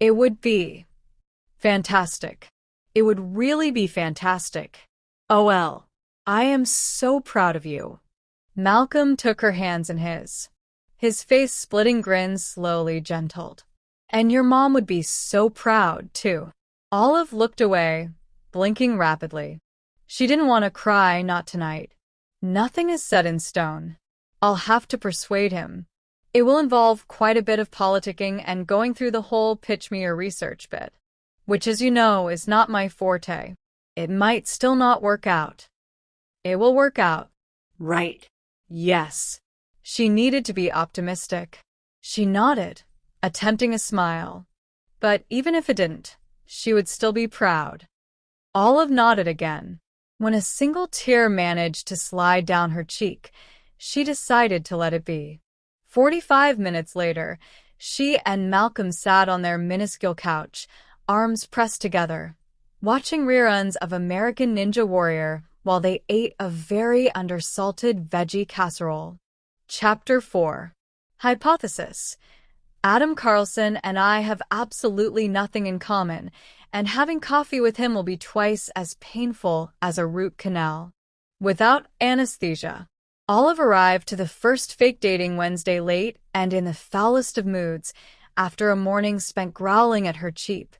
It would be fantastic. It would really be fantastic. OL. I am so proud of you. Malcolm took her hands in his. His face-splitting grin slowly gentled. And your mom would be so proud, too. Olive looked away, blinking rapidly. She didn't want to cry, not tonight. Nothing is set in stone. I'll have to persuade him. It will involve quite a bit of politicking and going through the whole pitch me your research bit, which, as you know, is not my forte. It might still not work out. It will work out. Right. Yes. She needed to be optimistic. She nodded, attempting a smile. But even if it didn't, she would still be proud. Olive nodded again. When a single tear managed to slide down her cheek, she decided to let it be. 45 minutes later, she and Malcolm sat on their minuscule couch, arms pressed together, watching reruns of American Ninja Warrior while they ate a very undersalted veggie casserole. Chapter 4. Hypothesis. Adam Carlson and I have absolutely nothing in common, and having coffee with him will be twice as painful as a root canal. Without anesthesia. Olive arrived to the first fake dating Wednesday late and in the foulest of moods, after a morning spent growling at her cheap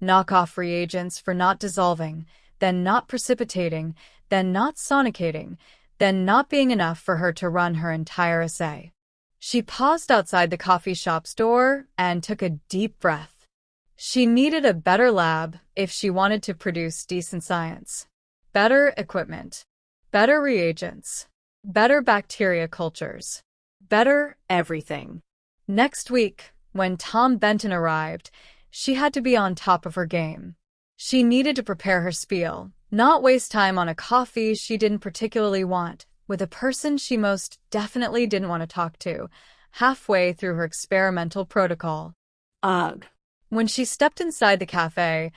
knockoff reagents for not dissolving, then not precipitating, then not sonicating, then not being enough for her to run her entire essay. She paused outside the coffee shop's door and took a deep breath. She needed a better lab if she wanted to produce decent science. Better equipment. Better reagents. Better bacteria cultures. Better everything. Next week, when Tom Benton arrived, she had to be on top of her game. She needed to prepare her spiel, not waste time on a coffee she didn't particularly want, with a person she most definitely didn't want to talk to, halfway through her experimental protocol. Ugh. When she stepped inside the cafe,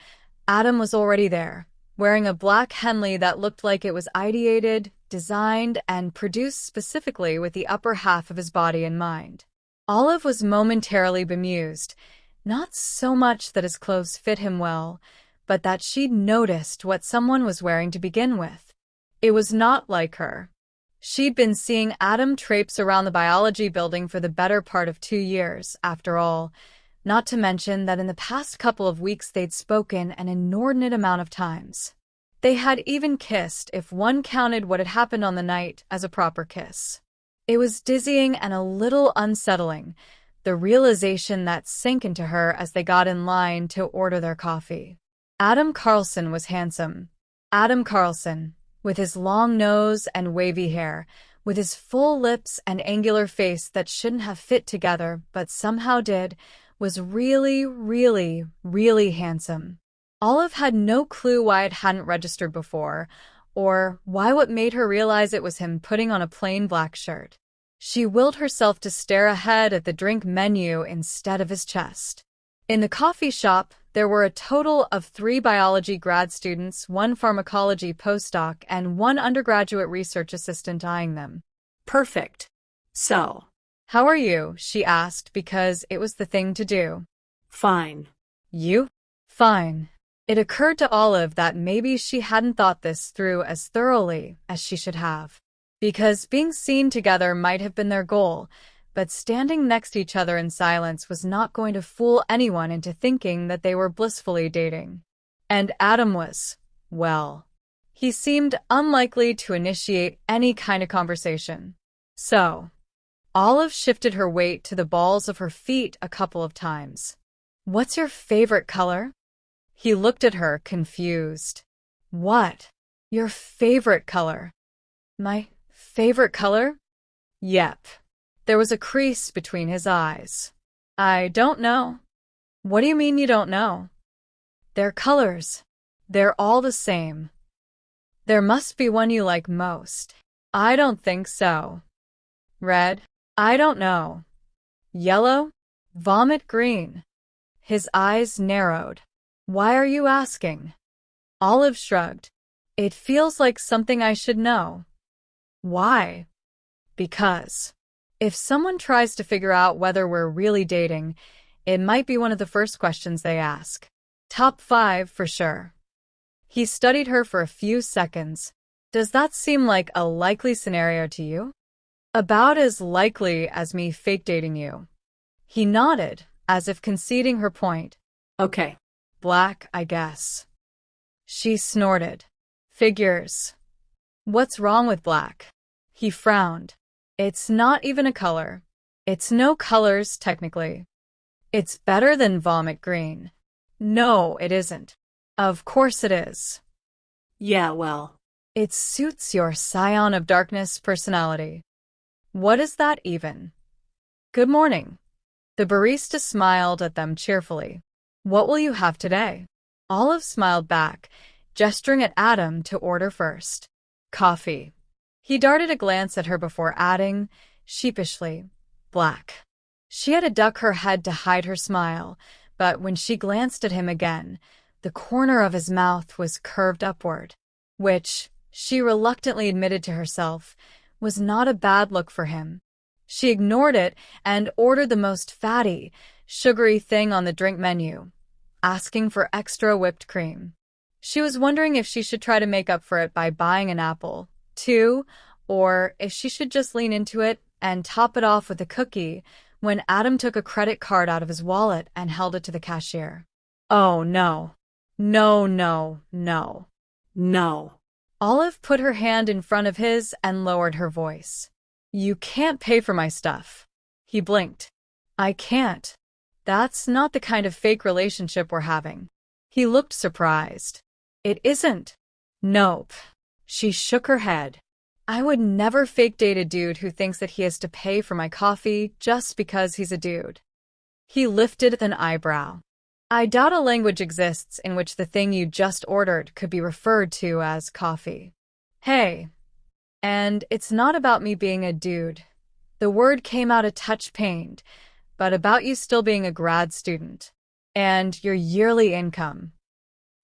Adam was already there, wearing a black Henley that looked like it was ideated, designed, and produced specifically with the upper half of his body in mind. Olive was momentarily bemused, not so much that his clothes fit him well, but that she'd noticed what someone was wearing to begin with. It was not like her. She'd been seeing Adam traipse around the biology building for the better part of 2 years, after all, not to mention that in the past couple of weeks they'd spoken an inordinate amount of times. They had even kissed if one counted what had happened on the night as a proper kiss. It was dizzying and a little unsettling, the realization that sank into her as they got in line to order their coffee. Adam Carlson was handsome. Adam Carlson, with his long nose and wavy hair, with his full lips and angular face that shouldn't have fit together but somehow did, was really, really, really handsome. Olive had no clue why it hadn't registered before, or why what made her realize it was him putting on a plain black shirt. She willed herself to stare ahead at the drink menu instead of his chest. In the coffee shop, there were a total of 3 biology grad students, 1 pharmacology postdoc, and 1 undergraduate research assistant eyeing them. Perfect. So, how are you? She asked because it was the thing to do. Fine. You? Fine. It occurred to Olive that maybe she hadn't thought this through as thoroughly as she should have. Because being seen together might have been their goal, but standing next to each other in silence was not going to fool anyone into thinking that they were blissfully dating. And Adam was, well, he seemed unlikely to initiate any kind of conversation. So, Olive shifted her weight to the balls of her feet a couple of times. What's your favorite color? He looked at her, confused. What? Your favorite color? My favorite color? Yep. There was a crease between his eyes. I don't know. What do you mean you don't know? They're colors. They're all the same. There must be one you like most. I don't think so. Red? I don't know. Yellow? Vomit green. His eyes narrowed. Why are you asking? Olive shrugged. It feels like something I should know. Why? Because if someone tries to figure out whether we're really dating, It might be one of the first questions they ask. Top 5 for sure. He studied her for a few seconds. Does that seem like a likely scenario to you? About as likely as me fake dating you. He nodded, as if conceding her point. Okay. Black, I guess. She snorted. Figures. What's wrong with black? He frowned. It's not even a color. It's no colors, technically. It's better than vomit green. No, it isn't. Of course it is. Yeah, well. It suits your scion of darkness personality. What is that even? Good morning. The barista smiled at them cheerfully. What will you have today? Olive smiled back, gesturing at Adam to order first. Coffee. He darted a glance at her before adding, sheepishly, black. She had to duck her head to hide her smile, but when she glanced at him again, the corner of his mouth was curved upward, which, she reluctantly admitted to herself, was not a bad look for him. She ignored it and ordered the most fatty, sugary thing on the drink menu, asking for extra whipped cream. She was wondering if she should try to make up for it by buying an apple, too, or if she should just lean into it and top it off with a cookie when Adam took a credit card out of his wallet and held it to the cashier. Oh, no. No, no, no. No. Olive put her hand in front of his and lowered her voice. You can't pay for my stuff. He blinked. I can't. That's not the kind of fake relationship we're having. He looked surprised. It isn't. Nope. She shook her head. I would never fake date a dude who thinks that he has to pay for my coffee just because he's a dude. He lifted an eyebrow. I doubt a language exists in which the thing you just ordered could be referred to as coffee. Hey. And it's not about me being a dude. The word came out a touch pained, but about you still being a grad student. And your yearly income.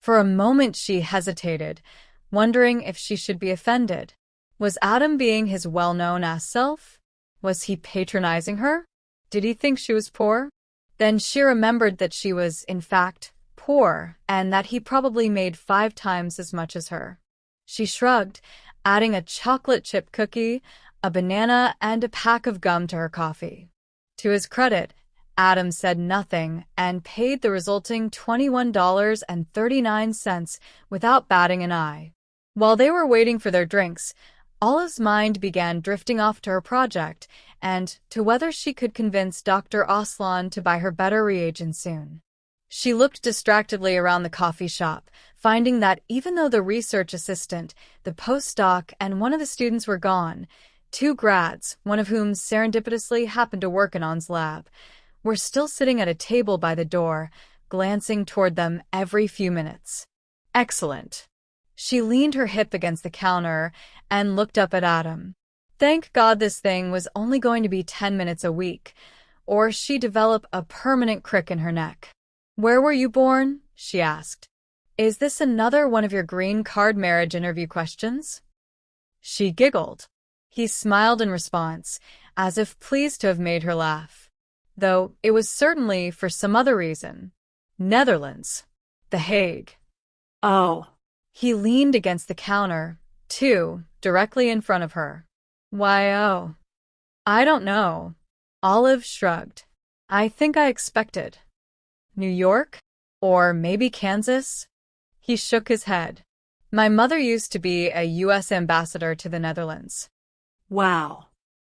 For a moment she hesitated, wondering if she should be offended. Was Adam being his well-known ass self? Was he patronizing her? Did he think she was poor? Then she remembered that she was, in fact, poor, and that he probably made 5 times as much as her. She shrugged, adding a chocolate chip cookie, a banana, and a pack of gum to her coffee. To his credit, Adam said nothing and paid the resulting $21.39 without batting an eye. While they were waiting for their drinks, Olive's mind began drifting off to her project and to whether she could convince Dr. Aslan to buy her better reagents soon. She looked distractedly around the coffee shop, finding that even though the research assistant, the postdoc, and one of the students were gone, 2 grads, one of whom serendipitously happened to work in On's lab, were still sitting at a table by the door, glancing toward them every few minutes. Excellent. She leaned her hip against the counter and looked up at Adam. Thank God this thing was only going to be 10 minutes a week, or she'd develop a permanent crick in her neck. Where were you born? She asked. Is this another one of your green card marriage interview questions? She giggled. He smiled in response, as if pleased to have made her laugh. Though it was certainly for some other reason. Netherlands. The Hague. Oh. He leaned against the counter, too, directly in front of her. Why, oh. I don't know. Olive shrugged. I think I expected. New York? Or maybe Kansas? He shook his head. My mother used to be a U.S. ambassador to the Netherlands. Wow.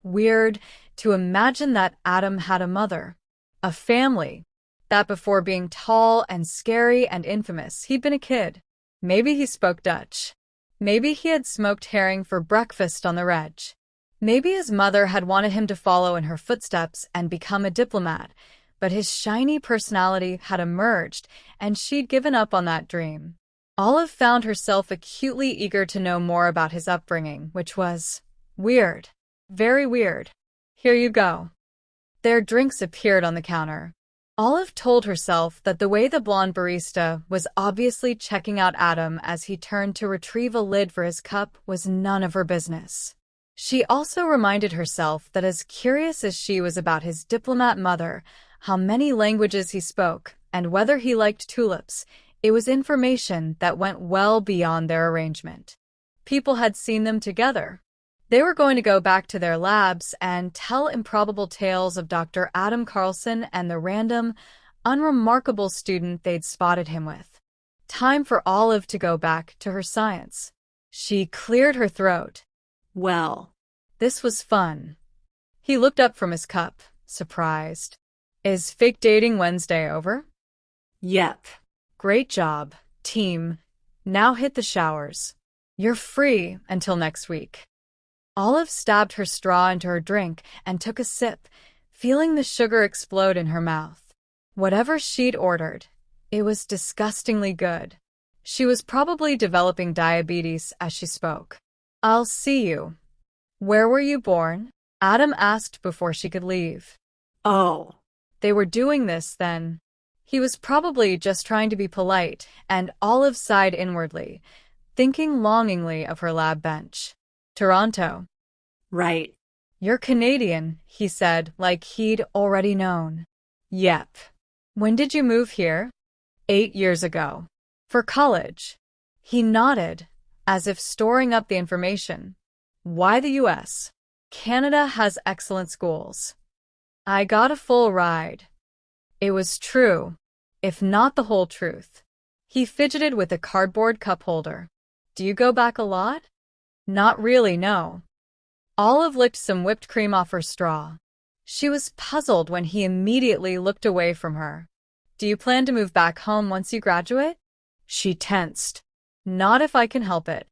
Weird to imagine that Adam had a mother, a family, that before being tall and scary and infamous, he'd been a kid. Maybe he spoke Dutch. Maybe he had smoked herring for breakfast on the reg. Maybe his mother had wanted him to follow in her footsteps and become a diplomat, but his shiny personality had emerged, and she'd given up on that dream. Olive found herself acutely eager to know more about his upbringing, which was weird. Very weird. Here you go. Their drinks appeared on the counter. Olive told herself that the way the blonde barista was obviously checking out Adam as he turned to retrieve a lid for his cup was none of her business. She also reminded herself that as curious as she was about his diplomat mother, how many languages he spoke, and whether he liked tulips. It was information that went well beyond their arrangement. People had seen them together. They were going to go back to their labs and tell improbable tales of Dr. Adam Carlson and the random, unremarkable student they'd spotted him with. Time for Olive to go back to her science. She cleared her throat. Well, this was fun. He looked up from his cup, surprised. Is fake dating Wednesday over? Yep. Great job, team. Now hit the showers. You're free until next week. Olive stabbed her straw into her drink and took a sip, feeling the sugar explode in her mouth. Whatever she'd ordered, it was disgustingly good. She was probably developing diabetes as she spoke. I'll see you. Where were you born? Adam asked before she could leave. Oh. They were doing this then. He was probably just trying to be polite, and Olive sighed inwardly, thinking longingly of her lab bench. Toronto. Right. You're Canadian, he said, like he'd already known. Yep. When did you move here? 8 years ago. For college. He nodded, as if storing up the information. Why the US? Canada has excellent schools. I got a full ride. It was true, if not the whole truth. He fidgeted with a cardboard cup holder. Do you go back a lot? Not really, no. Olive licked some whipped cream off her straw. She was puzzled when he immediately looked away from her. Do you plan to move back home once you graduate? She tensed. Not if I can help it.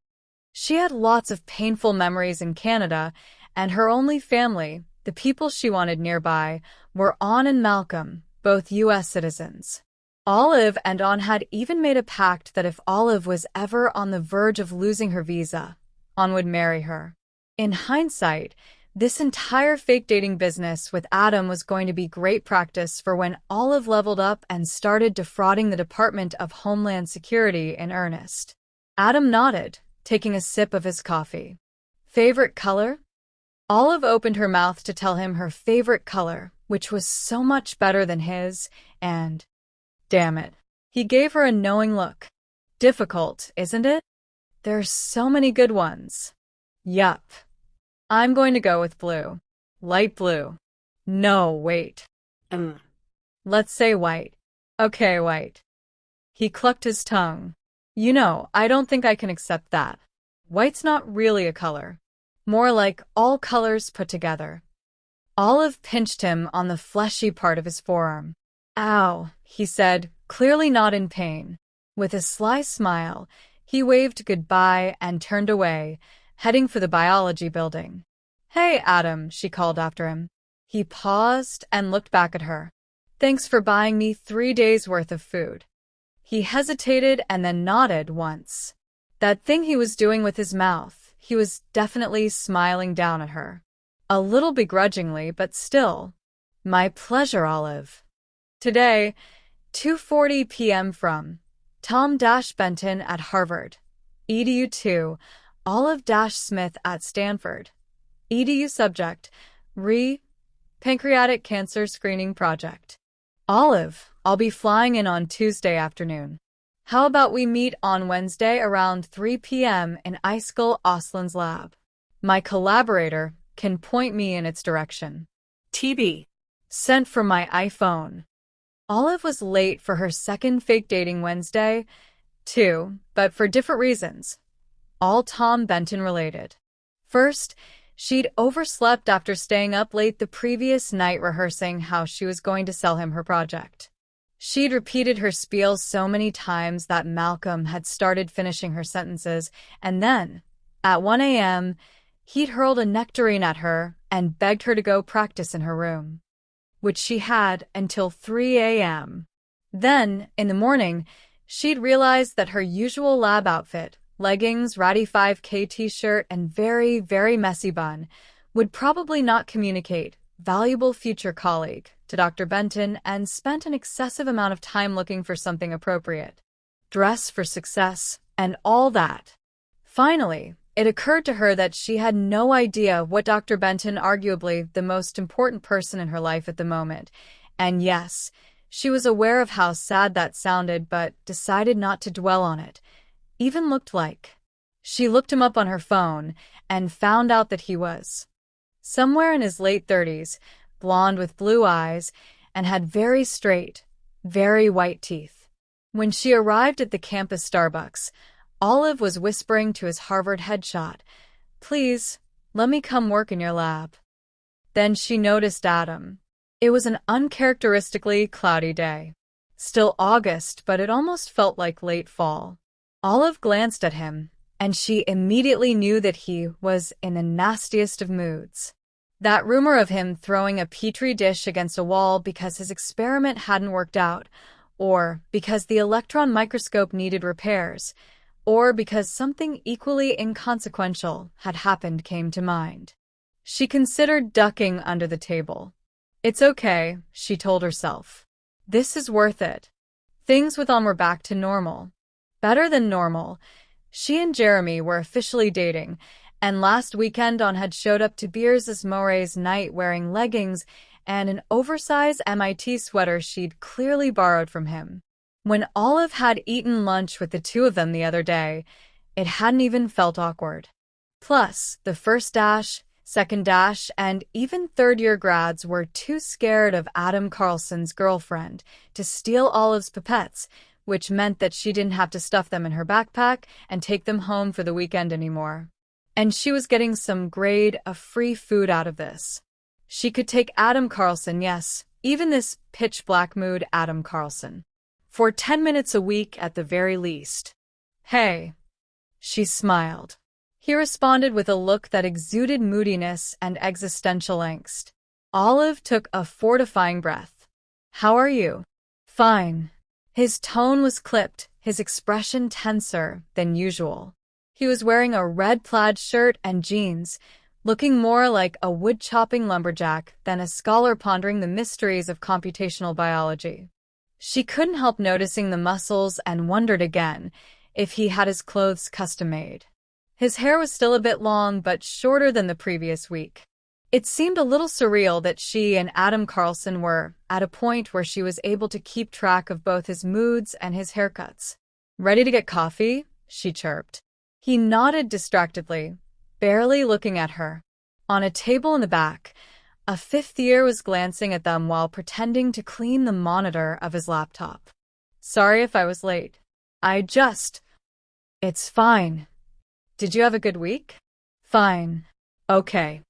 She had lots of painful memories in Canada, and her only family, the people she wanted nearby, were Anne and Malcolm, both U.S. citizens. Olive and Anne had even made a pact that if Olive was ever on the verge of losing her visa, Anne would marry her. In hindsight, this entire fake dating business with Adam was going to be great practice for when Olive leveled up and started defrauding the Department of Homeland Security in earnest. Adam nodded, taking a sip of his coffee. Favorite color? Olive opened her mouth to tell him her favorite color, which was so much better than his, and, damn it, he gave her a knowing look. Difficult, isn't it? There's so many good ones. Yup. I'm going to go with blue. Light blue. No, wait. Let's say white. Okay, white. He clucked his tongue. You know, I don't think I can accept that. White's not really a color. More like all colors put together. Olive pinched him on the fleshy part of his forearm. Ow, he said, clearly not in pain. With a sly smile, he waved goodbye and turned away, heading for the biology building. Hey, Adam, she called after him. He paused and looked back at her. Thanks for buying me 3 days' worth of food. He hesitated and then nodded once. That thing he was doing with his mouth, he was definitely smiling down at her. A little begrudgingly, but still. My pleasure, Olive. Today, 2:40 p.m. from Tom Benton at Harvard. EDU 2, Olive Smith at Stanford. EDU subject, Pancreatic Cancer Screening Project. Olive, I'll be flying in on Tuesday afternoon. How about we meet on Wednesday around 3 p.m. in Eiskell Oslin's lab? My collaborator can point me in its direction. TB. Sent from my iPhone. Olive was late for her second fake dating Wednesday, too, but for different reasons. All Tom Benton related. First, she'd overslept after staying up late the previous night rehearsing how she was going to sell him her project. She'd repeated her spiel so many times that Malcolm had started finishing her sentences, and then, at 1 a.m., he'd hurled a nectarine at her and begged her to go practice in her room, which she had until 3 a.m. Then, in the morning, she'd realized that her usual lab outfit, leggings, ratty 5K t-shirt, and very, very messy bun, would probably not communicate valuable future colleague to Dr. Benton, and spent an excessive amount of time looking for something appropriate. Dress for success, and all that. Finally, it occurred to her that she had no idea what Dr. Benton, arguably the most important person in her life at the moment, And yes, she was aware of how sad that sounded, but decided not to dwell on it. Even looked like. She looked him up on her phone and found out that he was somewhere in his late 30s, blonde with blue eyes, and had very straight, very white teeth. When she arrived at the campus Starbucks, Olive was whispering to his Harvard headshot, "Please, let me come work in your lab." Then she noticed Adam. It was an uncharacteristically cloudy day. Still August, but it almost felt like late fall. Olive glanced at him, and she immediately knew that he was in the nastiest of moods. That rumor of him throwing a petri dish against a wall because his experiment hadn't worked out, or because the electron microscope needed repairs, or because something equally inconsequential had happened came to mind. She considered ducking under the table. It's okay, she told herself. This is worth it. Things with were back to normal. Better than normal. She and Jeremy were officially dating, and last weekend had showed up to Beers' Moray's night wearing leggings and an oversized MIT sweater she'd clearly borrowed from him. When Olive had eaten lunch with the two of them the other day, it hadn't even felt awkward. Plus, the first dash, second dash, and even third-year grads were too scared of Adam Carlson's girlfriend to steal Olive's pipettes, which meant that she didn't have to stuff them in her backpack and take them home for the weekend anymore. And she was getting some grade of free food out of this. She could take Adam Carlson, yes, even this pitch-black mood Adam Carlson, for 10 minutes a week at the very least. Hey. She smiled. He responded with a look that exuded moodiness and existential angst. Olive took a fortifying breath. How are you? Fine. His tone was clipped, his expression tenser than usual. He was wearing a red plaid shirt and jeans, looking more like a wood-chopping lumberjack than a scholar pondering the mysteries of computational biology. She couldn't help noticing the muscles and wondered again if he had his clothes custom-made. His hair was still a bit long but shorter than the previous week. It seemed a little surreal that she and Adam Carlson were at a point where she was able to keep track of both his moods and his haircuts. "Ready to get coffee?" she chirped. He nodded distractedly, barely looking at her. On a table in the back, a fifth year was glancing at them while pretending to clean the monitor of his laptop. "Sorry if I was late. It's fine. Did you have a good week?" "Fine. Okay.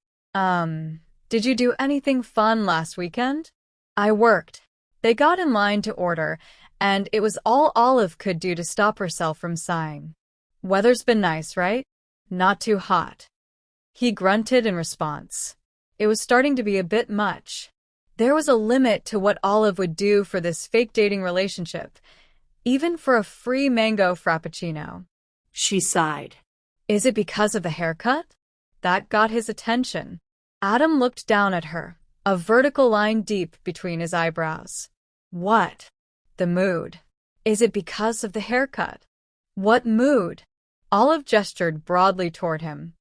Did you do anything fun last weekend?" "I worked." They got in line to order, and it was all Olive could do to stop herself from sighing. "Weather's been nice, right? Not too hot." He grunted in response. It was starting to be a bit much. There was a limit to what Olive would do for this fake dating relationship, even for a free mango frappuccino. She sighed. Is it because of the haircut? That got his attention. Adam looked down at her, a vertical line deep between his eyebrows. What? The mood. Is it because of the haircut? What mood? Olive gestured broadly toward him.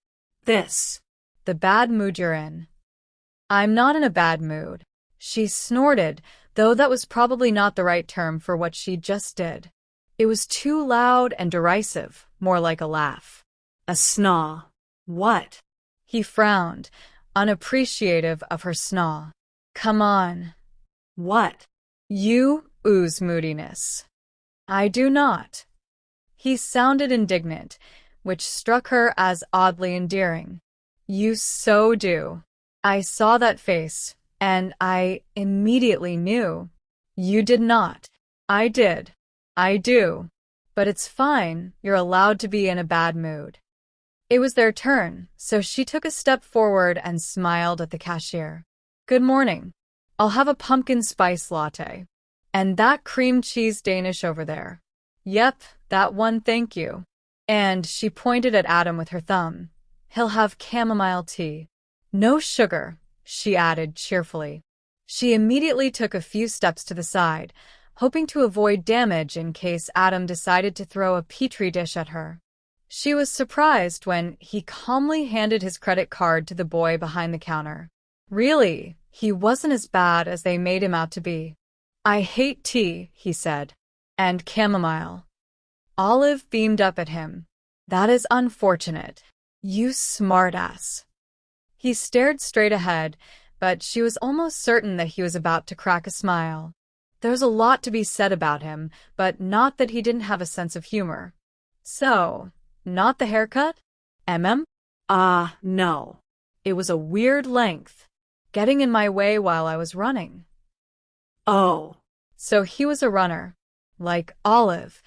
This. The bad mood you're in. I'm not in a bad mood. She snorted, though that was probably not the right term for what she just did. It was too loud and derisive, more like a laugh. A snaw. What? He frowned, unappreciative of her snaw. Come on. What? You ooze moodiness. I do not. He sounded indignant, which struck her as oddly endearing. You so do. I saw that face, and I immediately knew. You did not. I did. I do. But it's fine, you're allowed to be in a bad mood. It was their turn, so she took a step forward and smiled at the cashier. Good morning. I'll have a pumpkin spice latte. And that cream cheese Danish over there. Yep, that one, thank you. And she pointed at Adam with her thumb. He'll have chamomile tea. No sugar, she added cheerfully. She immediately took a few steps to the side, hoping to avoid damage in case Adam decided to throw a petri dish at her. She was surprised when he calmly handed his credit card to the boy behind the counter. Really, He wasn't as bad as they made him out to be. I hate tea, he said. And chamomile. Olive beamed up at him. That is unfortunate. You smartass. He stared straight ahead, but she was almost certain that he was about to crack a smile. There's a lot to be said about him, but not that he didn't have a sense of humor. So, not the haircut? No. It was a weird length, getting in my way while I was running. Oh, So he was a runner. Like Olive.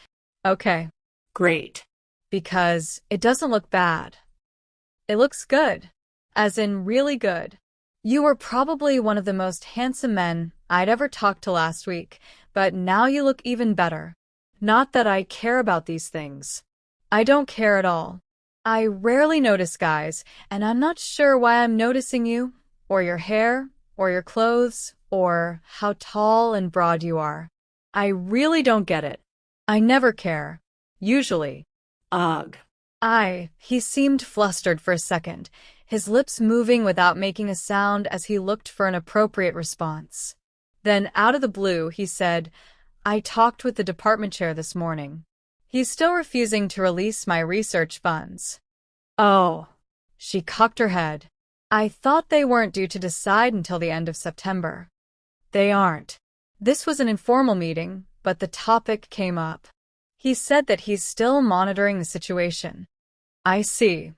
Okay, great. because it doesn't look bad. It looks good. As in really good. You were probably one of the most handsome men I'd ever talked to last week, but now you look even better. Not that I care about these things. I don't care at all. I rarely notice guys, and I'm not sure why I'm noticing you, or your hair, or your clothes, or how tall and broad you are. I really don't get it. I never care. Usually. Ugh. He seemed flustered for a second, his lips moving without making a sound as he looked for an appropriate response. Then, out of the blue, he said, I talked with the department chair this morning. He's still refusing to release my research funds. Oh. She cocked her head. I thought they weren't due to decide until the end of September. They aren't. This was an informal meeting, but the topic came up. He said that he's still monitoring the situation. I see.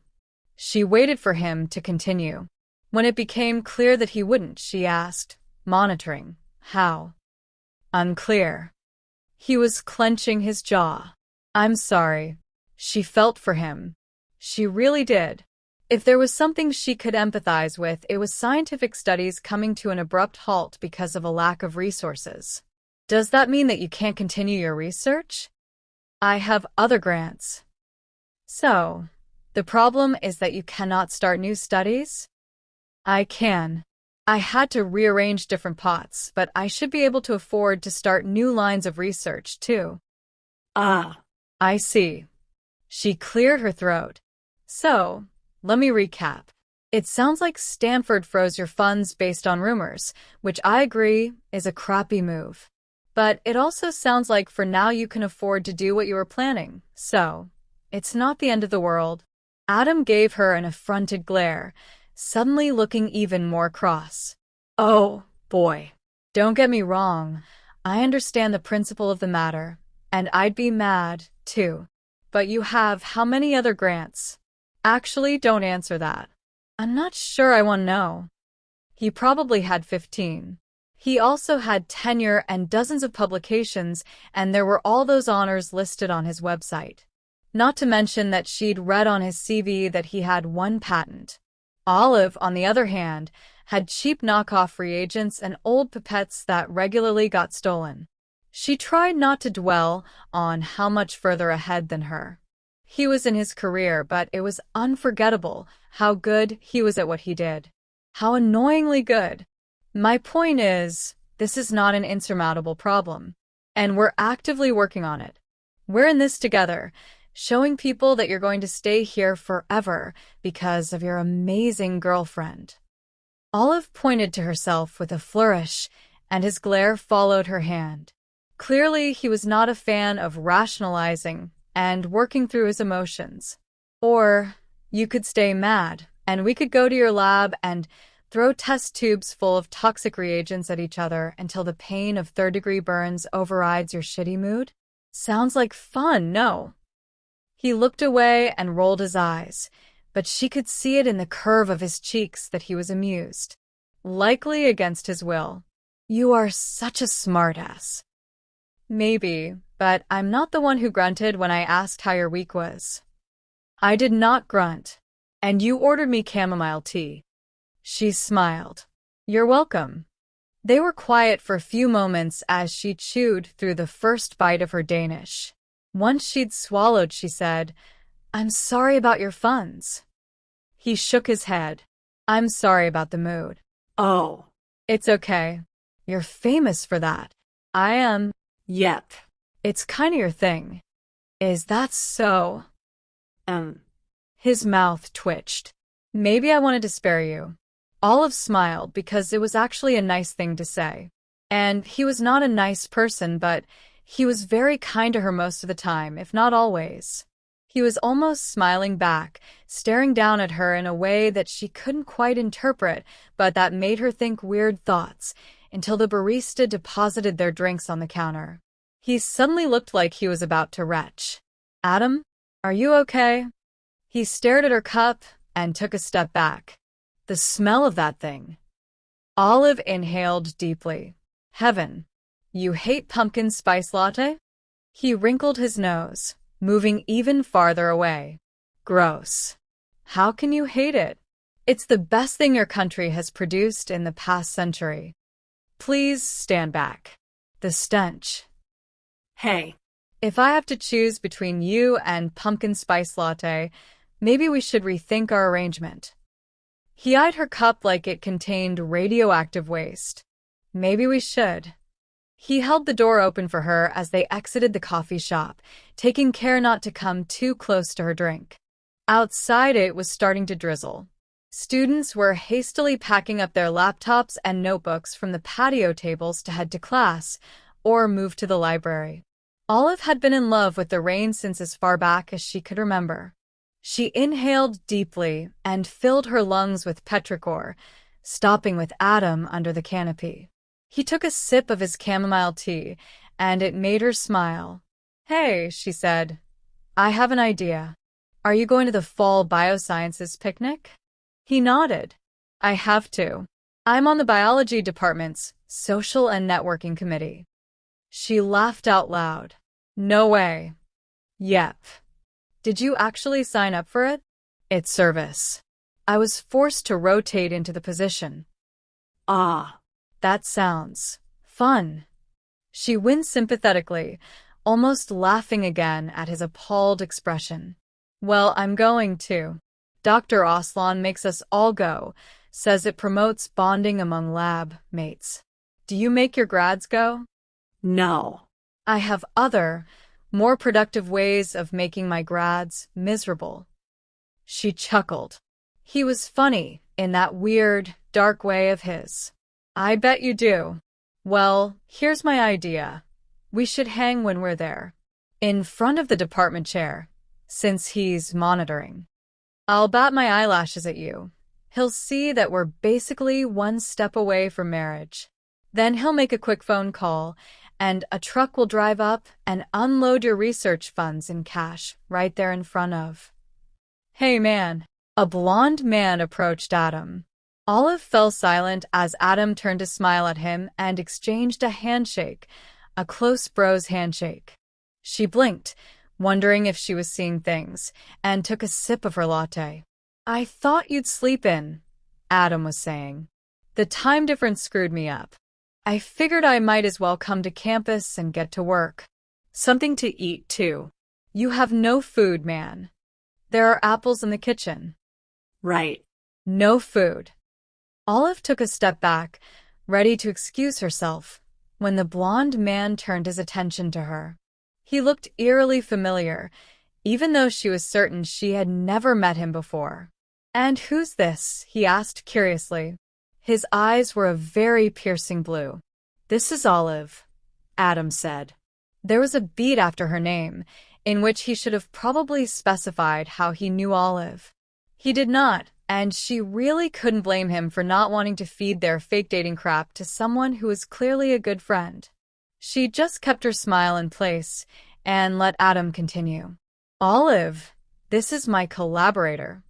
She waited for him to continue. When it became clear that he wouldn't, she asked, monitoring, how? Unclear. He was clenching his jaw. I'm sorry. She felt for him. She really did. If there was something she could empathize with, it was scientific studies coming to an abrupt halt because of a lack of resources. Does that mean that you can't continue your research? I have other grants. So, the problem is that you cannot start new studies? I can. I had to rearrange different pots, but I should be able to afford to start new lines of research, too. Ah, I see. She cleared her throat. So, let me recap. It sounds like Stanford froze your funds based on rumors, which I agree is a crappy move. But it also sounds like for now you can afford to do what you were planning, so it's not the end of the world. Adam gave her an affronted glare, suddenly looking even more cross. Oh, boy. Don't get me wrong. I understand the principle of the matter, and I'd be mad, too. But you have how many other grants? Actually, don't answer that. I'm not sure I want to know. He probably had 15. He also had tenure and dozens of publications, and there were all those honors listed on his website. Not to mention that she'd read on his CV that he had 1 patent. Olive, on the other hand, had cheap knockoff reagents and old pipettes that regularly got stolen. She tried not to dwell on how much further ahead than her he was in his career, but it was unforgettable how good he was at what he did. How annoyingly good. My point is, this is not an insurmountable problem, and we're actively working on it. We're in this together, showing people that you're going to stay here forever because of your amazing girlfriend. Olive pointed to herself with a flourish, and his glare followed her hand. Clearly, he was not a fan of rationalizing and working through his emotions. Or, you could stay mad, and we could go to your lab and throw test tubes full of toxic reagents at each other until the pain of third-degree burns overrides your shitty mood? Sounds like fun, no? He looked away and rolled his eyes, but she could see it in the curve of his cheeks that he was amused. Likely against his will. You are such a smartass. Maybe, but I'm not the one who grunted when I asked how your week was. I did not grunt. And you ordered me chamomile tea. She smiled. You're welcome. They were quiet for a few moments as she chewed through the first bite of her Danish. Once she'd swallowed, she said, I'm sorry about your funds. He shook his head. I'm sorry about the mood. oh, It's okay. You're famous for that. I am. yep. It's kinda your thing. Is that so? Um, His mouth twitched. Maybe I wanted to spare you. Olive smiled because it was actually a nice thing to say. And he was not a nice person, but he was very kind to her most of the time, if not always. He was almost smiling back, staring down at her in a way that she couldn't quite interpret, but that made her think weird thoughts, until the barista deposited their drinks on the counter. He suddenly looked like he was about to retch. "Adam, are you okay?" He stared at her cup and took a step back. The smell of that thing. Olive inhaled deeply. Heaven. You hate pumpkin spice latte? He wrinkled his nose, moving even farther away. Gross. How can you hate it? It's the best thing your country has produced in the past century. Please stand back. The stench. Hey, If I have to choose between you and pumpkin spice latte, maybe we should rethink our arrangement. He eyed her cup like it contained radioactive waste. Maybe we should. He held the door open for her as they exited the coffee shop, taking care not to come too close to her drink. Outside it was starting to drizzle. Students were hastily packing up their laptops and notebooks from the patio tables to head to class or move to the library. Olive had been in love with the rain since as far back as she could remember. She inhaled deeply and filled her lungs with petrichor, stopping with Adam under the canopy. He took a sip of his chamomile tea, and it made her smile. "Hey," she said, "I have an idea. Are you going to the fall biosciences picnic?" He nodded. "I have to. I'm on the biology department's social and networking committee." She laughed out loud. "No way." "Yep." "Did you actually sign up for it?" "It's service. I was forced to rotate into the position." ah, "That sounds fun." She winced sympathetically, almost laughing again at his appalled expression. "Well, I'm going too. Dr. Aslan makes us all go, says it promotes bonding among lab mates. Do you make your grads go?" no. "I have other, more productive ways of making my grads miserable." She chuckled. He was funny in that weird, dark way of his. "I bet you do. Well, here's my idea. We should hang when we're there. In front of the department chair, since he's monitoring. I'll bat my eyelashes at you. He'll see that we're basically one step away from marriage. Then he'll make a quick phone call, and a truck will drive up and unload your research funds in cash right there in front of." "Hey, man." A blond man approached Adam. Olive fell silent as Adam turned to smile at him and exchanged a handshake, a close bros handshake. She blinked, wondering if she was seeing things, and took a sip of her latte. "I thought you'd sleep in," Adam was saying. "The time difference screwed me up. I figured I might as well come to campus and get to work. Something to eat, too. You have no food, man. There are apples in the kitchen." Right. "No food." Olive took a step back, ready to excuse herself, when the blond man turned his attention to her. He looked eerily familiar, even though she was certain she had never met him before. "And who's this?" he asked curiously. His eyes were a very piercing blue. "This is Olive," Adam said. There was a beat after her name, in which he should have probably specified how he knew Olive. He did not, and she really couldn't blame him for not wanting to feed their fake dating crap to someone who was clearly a good friend. She just kept her smile in place and let Adam continue. "Olive, this is my collaborator."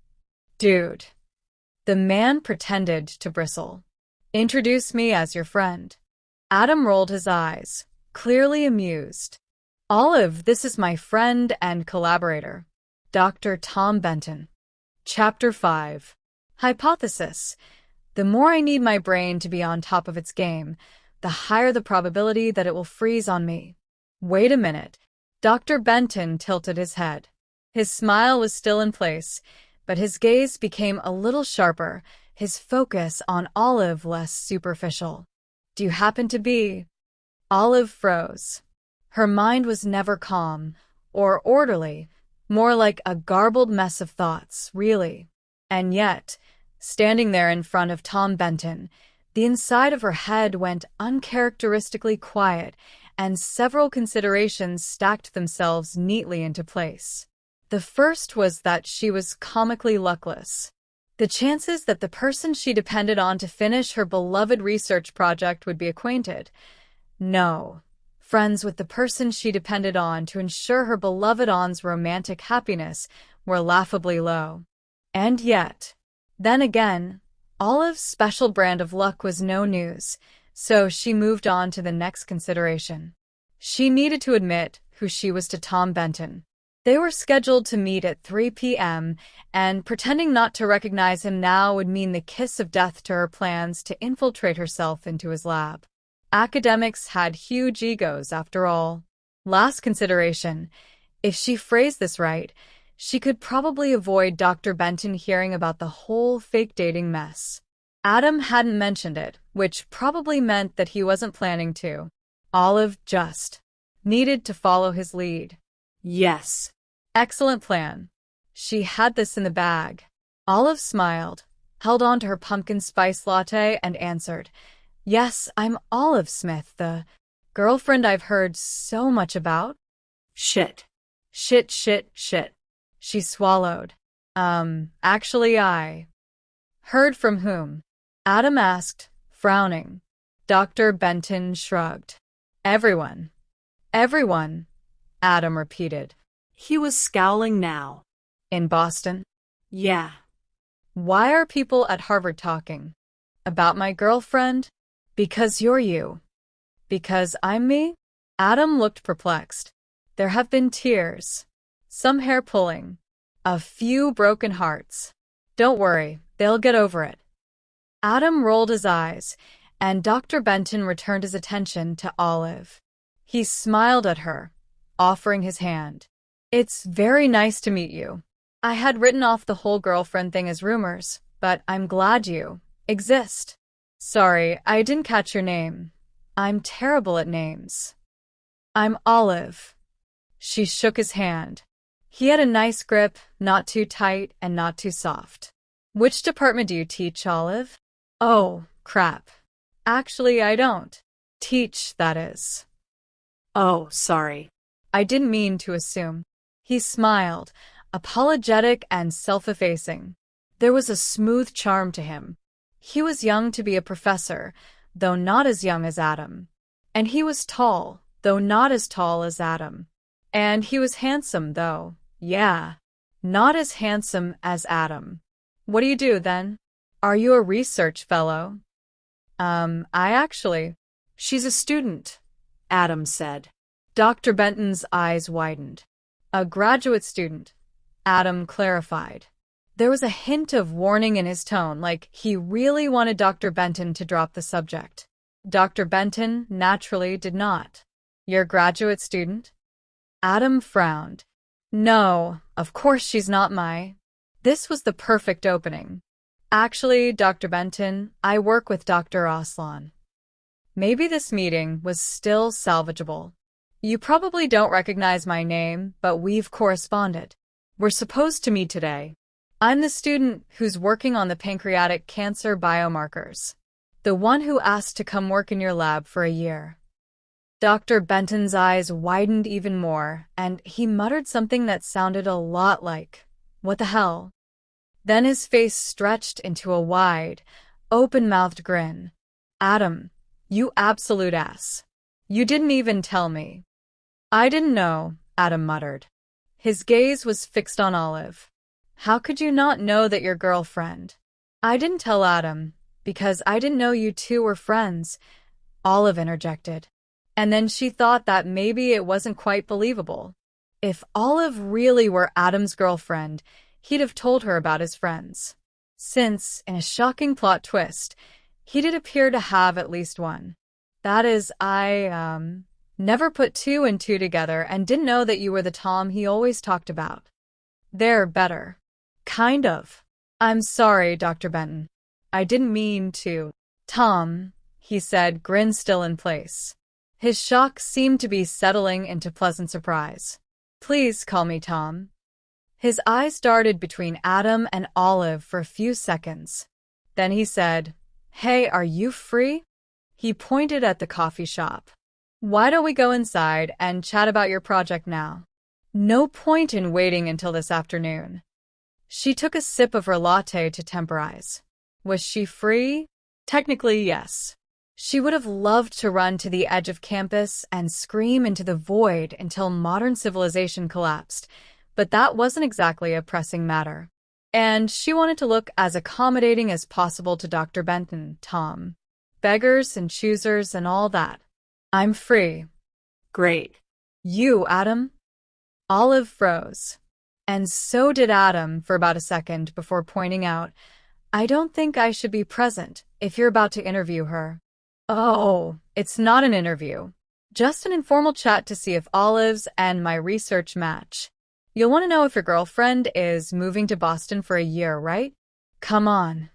"Dude." The man pretended to bristle. "Introduce me as your friend." Adam rolled his eyes, clearly amused. "Olive, this is my friend and collaborator, Dr. Tom Benton." Chapter 5. Hypothesis. The more I need my brain to be on top of its game, the higher the probability that it will freeze on me. Wait a minute. Dr. Benton tilted his head. His smile was still in place, but his gaze became a little sharper, his focus on Olive less superficial. "Do you happen to be—" Olive froze. Her mind was never calm or orderly, more like a garbled mess of thoughts, really. And yet, standing there in front of Tom Benton. The inside of her head went uncharacteristically quiet, and several considerations stacked themselves neatly into place. The first was that she was comically luckless. The chances that the person she depended on to finish her beloved research project would be acquainted, no, friends with the person she depended on to ensure her beloved aunt's romantic happiness were laughably low. And yet, then again, Olive's special brand of luck was no news, so she moved on to the next consideration. She needed to admit who she was to Tom Benton. They were scheduled to meet at 3 p.m., and pretending not to recognize him now would mean the kiss of death to her plans to infiltrate herself into his lab. Academics had huge egos, after all. Last consideration, if she phrased this right, she could probably avoid Dr. Benton hearing about the whole fake dating mess. Adam hadn't mentioned it, which probably meant that he wasn't planning to. Olive just needed to follow his lead. Yes. Excellent plan. She had this in the bag. Olive smiled, held on to her pumpkin spice latte, and answered, "Yes, I'm Olive Smith, the girlfriend I've heard so much about." Shit. Shit, shit, shit. She swallowed. Actually, I heard from whom? Adam asked, frowning. Dr. Benton shrugged. Everyone. Everyone, Adam repeated. He was scowling now. In Boston? Yeah. Why are people at Harvard talking? About my girlfriend? Because you're you. Because I'm me? Adam looked perplexed. There have been tears. Some hair pulling. A few broken hearts. Don't worry, they'll get over it. Adam rolled his eyes, and Dr. Benton returned his attention to Olive. He smiled at her, offering his hand. It's very nice to meet you. I had written off the whole girlfriend thing as rumors, but I'm glad you exist. Sorry, I didn't catch your name. I'm terrible at names. I'm Olive. She shook his hand. He had a nice grip, not too tight and not too soft. Which department do you teach, Olive? Oh, crap. Actually, I don't. Teach, that is. Oh, sorry. I didn't mean to assume. He smiled, apologetic and self-effacing. There was a smooth charm to him. He was young to be a professor, though not as young as Adam. And he was tall, though not as tall as Adam. And he was handsome, though, yeah, not as handsome as Adam. What do you do, then? Are you a research fellow? She's a student, Adam said. Dr. Benton's eyes widened. A graduate student, Adam clarified. There was a hint of warning in his tone, like he really wanted Dr. Benton to drop the subject. Dr. Benton naturally did not. Your graduate student? Adam frowned. No, of course she's not my. This was the perfect opening. Actually, Dr. Benton, I work with Dr. Aslan. Maybe this meeting was still salvageable. You probably don't recognize my name, but we've corresponded. We're supposed to meet today. I'm the student who's working on the pancreatic cancer biomarkers. The one who asked to come work in your lab for a year. Dr. Benton's eyes widened even more, and he muttered something that sounded a lot like, "What the hell?" Then his face stretched into a wide, open-mouthed grin. Adam, you absolute ass. You didn't even tell me. I didn't know, Adam muttered. His gaze was fixed on Olive. How could you not know that your girlfriend? I didn't tell Adam, because I didn't know you two were friends, Olive interjected. And then she thought that maybe it wasn't quite believable. If Olive really were Adam's girlfriend, he'd have told her about his friends. Since, in a shocking plot twist, he did appear to have at least one. That is, I, never put two and two together and didn't know that you were the Tom he always talked about. They're better. Kind of. I'm sorry, Dr. Benton. I didn't mean to. Tom, he said, grin still in place. His shock seemed to be settling into pleasant surprise. Please call me Tom. His eyes darted between Adam and Olive for a few seconds. Then he said, "Hey, are you free?" He pointed at the coffee shop. "Why don't we go inside and chat about your project now? No point in waiting until this afternoon." She took a sip of her latte to temporize. Was she free? Technically, yes. She would have loved to run to the edge of campus and scream into the void until modern civilization collapsed, but that wasn't exactly a pressing matter. And she wanted to look as accommodating as possible to Dr. Benton, Tom. Beggars and choosers and all that. "I'm free." Great. "You, Adam?" Olive froze. And so did Adam for about a second before pointing out, "I don't think I should be present if you're about to interview her." "Oh, it's not an interview. Just an informal chat to see if Olive's and my research match. You'll want to know if your girlfriend is moving to Boston for a year, right? Come on."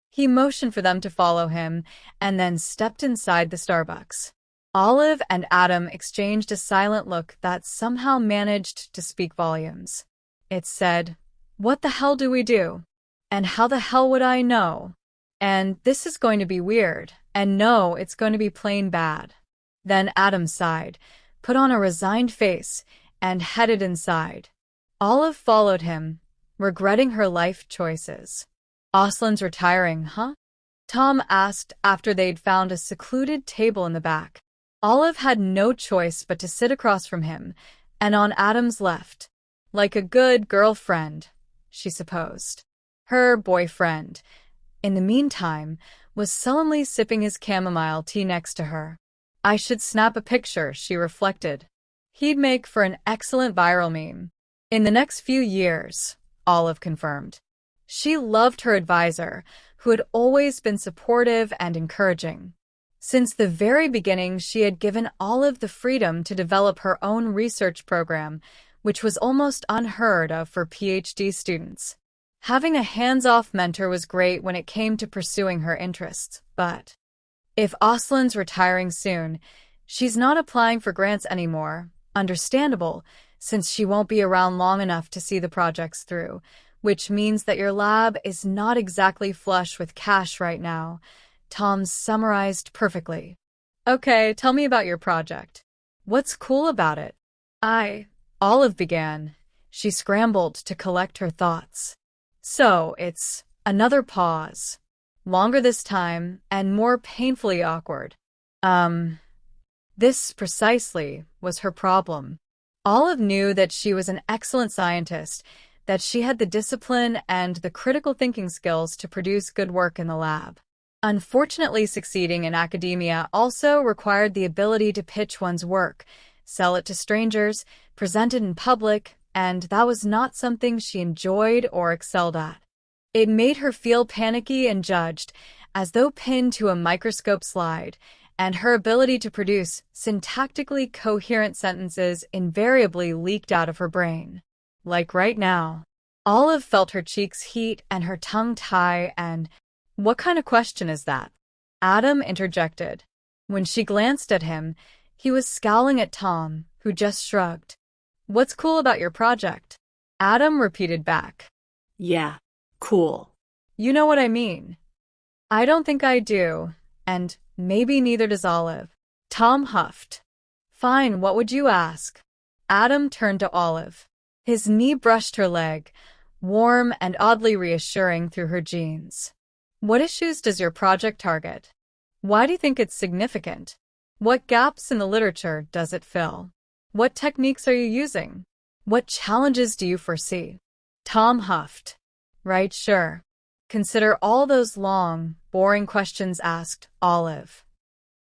He motioned for them to follow him and then stepped inside the Starbucks. Olive and Adam exchanged a silent look that somehow managed to speak volumes. It said, "What the hell do we do? And how the hell would I know? And this is going to be weird. And no, it's going to be plain bad." Then Adam sighed, put on a resigned face, and headed inside. Olive followed him, regretting her life choices. "Oslin's retiring, huh?" Tom asked after they'd found a secluded table in the back. Olive had no choice but to sit across from him, and on Adam's left. Like a good girlfriend, she supposed. Her boyfriend, in the meantime, was sullenly sipping his chamomile tea next to her. I should snap a picture, she reflected. He'd make for an excellent viral meme. In the next few years, Olive confirmed. She loved her advisor, who had always been supportive and encouraging. Since the very beginning, she had given Olive the freedom to develop her own research program, which was almost unheard of for PhD students. Having a hands-off mentor was great when it came to pursuing her interests, but if Oslin's retiring soon, she's not applying for grants anymore. Understandable, since she won't be around long enough to see the projects through, which means that your lab is not exactly flush with cash right now. Tom summarized perfectly. "Okay, tell me about your project. What's cool about it?" Olive began. She scrambled to collect her thoughts. So, it's another pause. Longer this time, and more painfully awkward. This precisely was her problem. Olive knew that she was an excellent scientist, that she had the discipline and the critical thinking skills to produce good work in the lab. Unfortunately, succeeding in academia also required the ability to pitch one's work, sell it to strangers, present it in public, and that was not something she enjoyed or excelled at. It made her feel panicky and judged, as though pinned to a microscope slide, and her ability to produce syntactically coherent sentences invariably leaked out of her brain. Like right now. Olive felt her cheeks heat and her tongue tie and, "What kind of question is that?" Adam interjected. When she glanced at him, he was scowling at Tom, who just shrugged. "What's cool about your project?" Adam repeated back. "Yeah, cool." "You know what I mean." "I don't think I do, and maybe neither does Olive." Tom huffed. "Fine, what would you ask?" Adam turned to Olive. His knee brushed her leg, warm and oddly reassuring through her jeans. "What issues does your project target? Why do you think it's significant? What gaps in the literature does it fill? What techniques are you using? What challenges do you foresee?" Tom huffed. "Right, sure. Consider all those long, boring questions asked, Olive."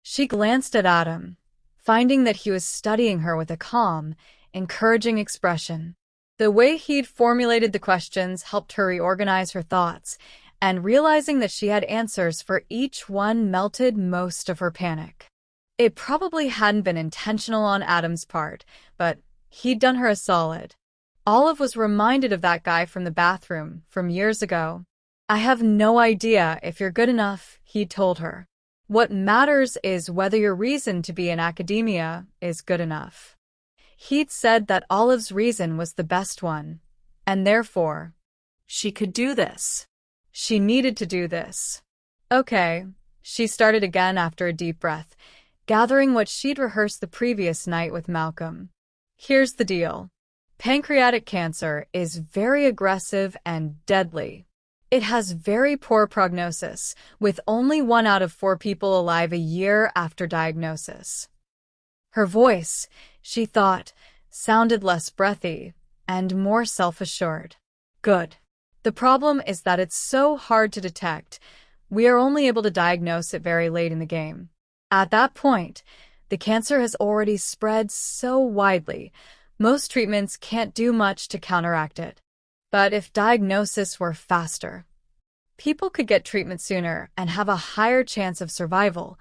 She glanced at Adam, finding that he was studying her with a calm, encouraging expression. The way he'd formulated the questions helped her reorganize her thoughts, and realizing that she had answers for each one melted most of her panic. It probably hadn't been intentional on Adam's part, but he'd done her a solid. Olive was reminded of that guy from the bathroom from years ago. "I have no idea if you're good enough," he told her. "What matters is whether your reason to be in academia is good enough." He'd said that Olive's reason was the best one, and therefore, She could do this. she needed to do this. Okay, she started again after a deep breath, gathering what she'd rehearsed the previous night with Malcolm. Here's the deal. Pancreatic cancer is very aggressive and deadly. It has very poor prognosis, with only 1 out of 4 people alive a year after diagnosis. Her voice, she thought, sounded less breathy and more self-assured. Good. The problem is that it's so hard to detect. We are only able to diagnose it very late in the game. At that point, the cancer has already spread so widely, most treatments can't do much to counteract it. But if diagnosis were faster, people could get treatment sooner and have a higher chance of survival,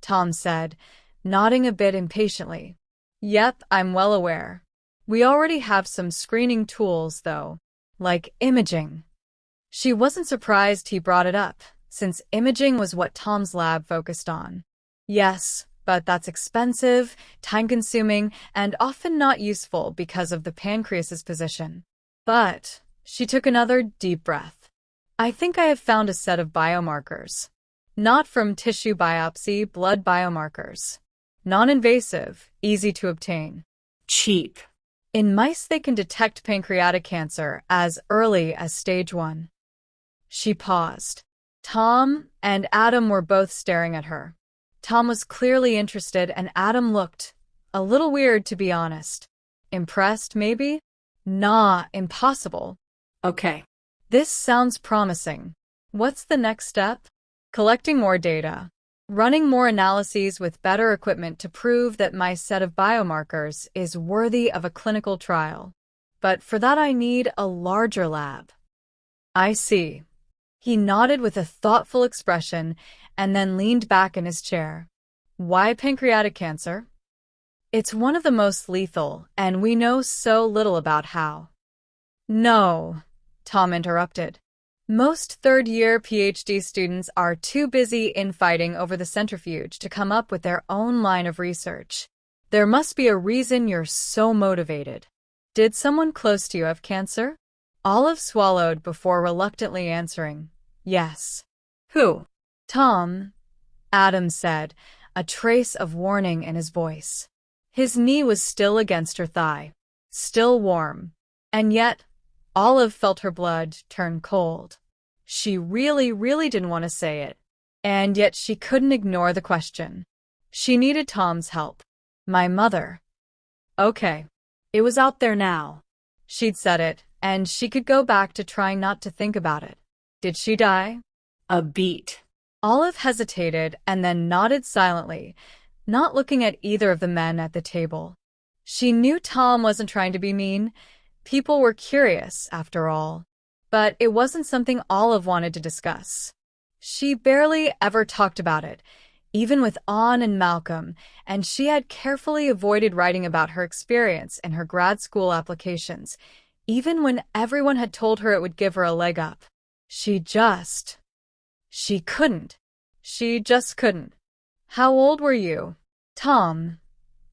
Tom said, nodding a bit impatiently. Yep, I'm well aware. We already have some screening tools, though, like imaging. She wasn't surprised he brought it up, since imaging was what Tom's lab focused on. Yes, but that's expensive, time-consuming, and often not useful because of the pancreas's position. But she took another deep breath. I think I have found a set of biomarkers. Not from tissue biopsy, blood biomarkers. Non-invasive, easy to obtain. Cheap. In mice, they can detect pancreatic cancer as early as stage 1. She paused. Tom and Adam were both staring at her. Tom was clearly interested, and Adam looked a little weird, to be honest. Impressed, maybe? Nah, impossible. Okay. This sounds promising. What's the next step? Collecting more data. Running more analyses with better equipment to prove that my set of biomarkers is worthy of a clinical trial. But for that I need a larger lab. I see. He nodded with a thoughtful expression and then leaned back in his chair. Why pancreatic cancer? It's one of the most lethal, and we know so little about how. No, Tom interrupted. Most third-year PhD students are too busy infighting over the centrifuge to come up with their own line of research. There must be a reason you're so motivated. Did someone close to you have cancer? Olive swallowed before reluctantly answering. Yes. Who? Tom, Adam said, a trace of warning in his voice. His knee was still against her thigh, still warm, and yet Olive felt her blood turn cold. She really didn't want to say it, and yet she couldn't ignore the question. She needed Tom's help. My mother. Okay. It was out there now. She'd said it, and she could go back to trying not to think about it. Did she die? A beat. Olive hesitated and then nodded silently, not looking at either of the men at the table. She knew Tom wasn't trying to be mean. People were curious, after all. But it wasn't something Olive wanted to discuss. She barely ever talked about it, even with Ann and Malcolm, and she had carefully avoided writing about her experience in her grad school applications, even when everyone had told her it would give her a leg up. She just couldn't. How old were you? Tom,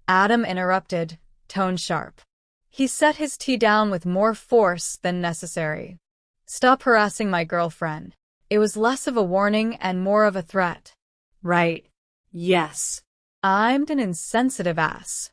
Adam interrupted, tone sharp. He set his tea down with more force than necessary. Stop harassing my girlfriend. It was less of a warning and more of a threat. Right. Yes. I'm an insensitive ass.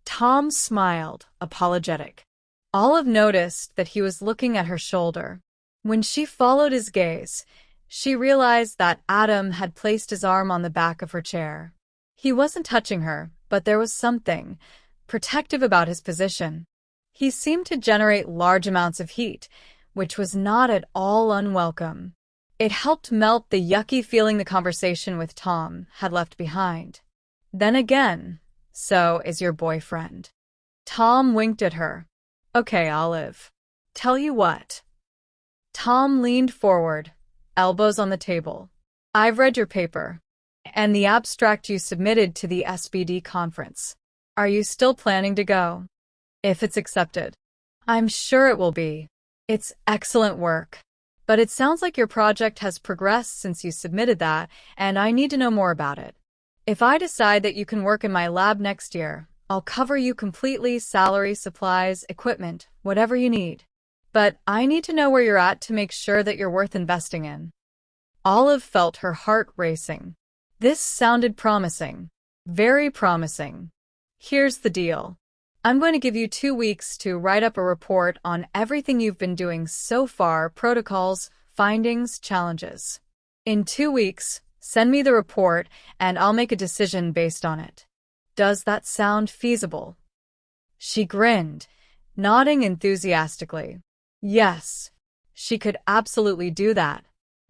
Tom smiled, apologetic. Olive noticed that he was looking at her shoulder. When she followed his gaze, she realized that Adam had placed his arm on the back of her chair. He wasn't touching her, but there was something protective about his position. He seemed to generate large amounts of heat, which was not at all unwelcome. It helped melt the yucky feeling the conversation with Tom had left behind. Then again, so is your boyfriend. Tom winked at her. Okay, Olive. Tell you what. Tom leaned forward, elbows on the table. I've read your paper and the abstract you submitted to the SBD conference. Are you still planning to go? If it's accepted. I'm sure it will be. It's excellent work. But it sounds like your project has progressed since you submitted that, and I need to know more about it. If I decide that you can work in my lab next year, I'll cover you completely, salary, supplies, equipment, whatever you need. But I need to know where you're at to make sure that you're worth investing in. Olive felt her heart racing. This sounded promising. Very promising. Here's the deal. I'm going to give you 2 weeks to write up a report on everything you've been doing so far, protocols, findings, challenges. In 2 weeks, send me the report and I'll make a decision based on it. Does that sound feasible? She grinned, nodding enthusiastically. Yes, she could absolutely do that.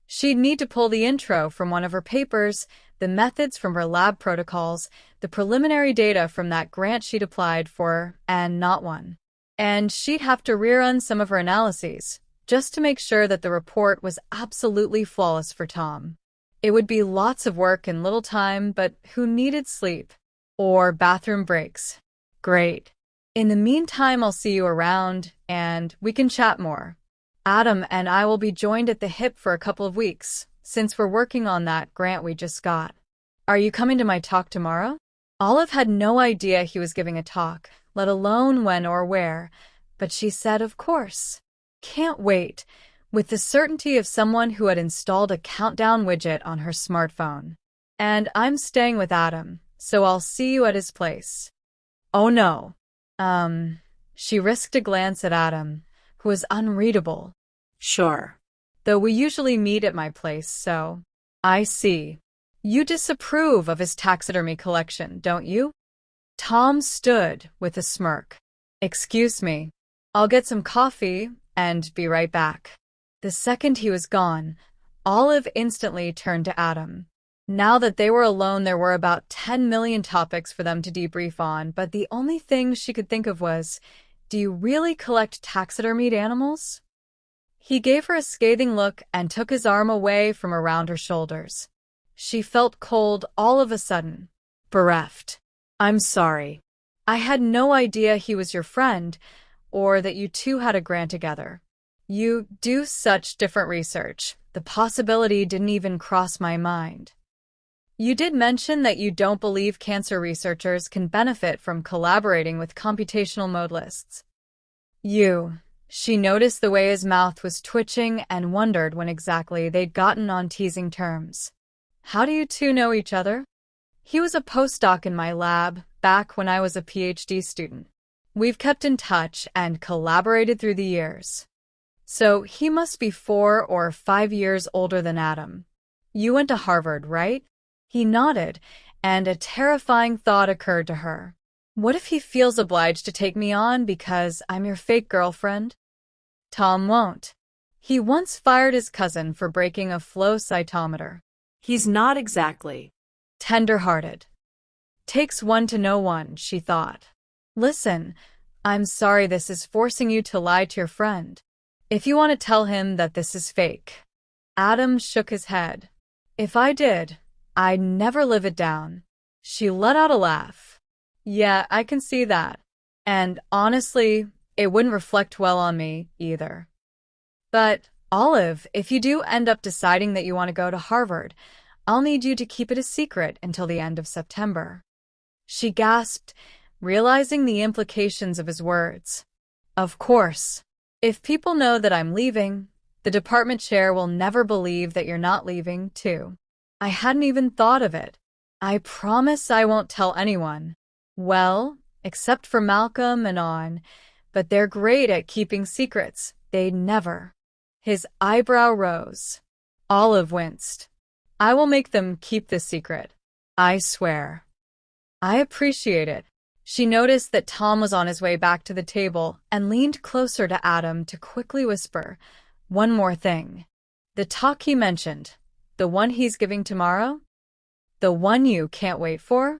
She'd need to pull the intro from one of her papers, the methods from her lab protocols, the preliminary data from that grant she'd applied for, and not one. And she'd have to rerun some of her analyses, just to make sure that the report was absolutely flawless for Tom. It would be lots of work and little time, but who needed sleep? Or bathroom breaks? Great. In the meantime, I'll see you around, and we can chat more. Adam and I will be joined at the hip for a couple of weeks, since we're working on that grant we just got. Are you coming to my talk tomorrow? Olive had no idea he was giving a talk, let alone when or where, but she said, of course. Can't wait, with the certainty of someone who had installed a countdown widget on her smartphone. And I'm staying with Adam, so I'll see you at his place. Oh no. She risked a glance at Adam, who was unreadable. Sure. Though we usually meet at my place, so. I see. You disapprove of his taxidermy collection, don't you? Tom stood with a smirk. Excuse me. I'll get some coffee and be right back. The second he was gone, Olive instantly turned to Adam. Now that they were alone, there were about 10 million topics for them to debrief on, but the only thing she could think of was, do you really collect taxidermied animals? He gave her a scathing look and took his arm away from around her shoulders. She felt cold all of a sudden, bereft. I'm sorry. I had no idea he was your friend, or that you two had a grant together. You do such different research. The possibility didn't even cross my mind. You did mention that you don't believe cancer researchers can benefit from collaborating with computational modelists. She noticed the way his mouth was twitching and wondered when exactly they'd gotten on teasing terms. How do you two know each other? He was a postdoc in my lab back when I was a PhD student. We've kept in touch and collaborated through the years. So he must be 4 or 5 years older than Adam. You went to Harvard, right? He nodded, and a terrifying thought occurred to her. What if he feels obliged to take me on because I'm your fake girlfriend? Tom won't. He once fired his cousin for breaking a flow cytometer. He's not exactly tender-hearted. Takes one to know one, she thought. Listen, I'm sorry this is forcing you to lie to your friend. If you want to tell him that this is fake. Adam shook his head. If I did, I'd never live it down. She let out a laugh. Yeah, I can see that. And honestly, it wouldn't reflect well on me either. But, Olive, if you do end up deciding that you want to go to Harvard, I'll need you to keep it a secret until the end of September. She gasped, realizing the implications of his words. Of course. If people know that I'm leaving, the department chair will never believe that you're not leaving, too. I hadn't even thought of it. I promise I won't tell anyone. Well, except for Malcolm and On, but they're great at keeping secrets. They'd never. His eyebrow rose. Olive winced. I will make them keep this secret. I swear. I appreciate it. She noticed that Tom was on his way back to the table and leaned closer to Adam to quickly whisper, one more thing. The talk he mentioned, the one he's giving tomorrow? The one you can't wait for?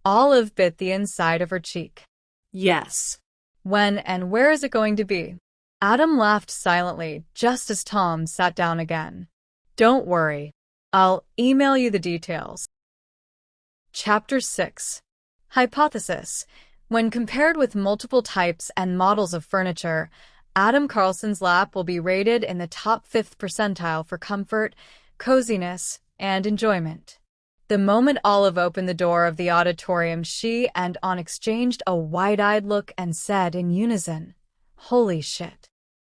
Olive bit the inside of her cheek. yes. When and where is it going to be? Adam laughed silently just as Tom sat down again. Don't worry. I'll email you the details. Chapter 6. Hypothesis. When compared with multiple types and models of furniture, Adam Carlson's lap will be rated in the top 5th percentile for comfort, coziness, and enjoyment. The moment Olive opened the door of the auditorium, she and On exchanged a wide-eyed look and said in unison, "Holy shit."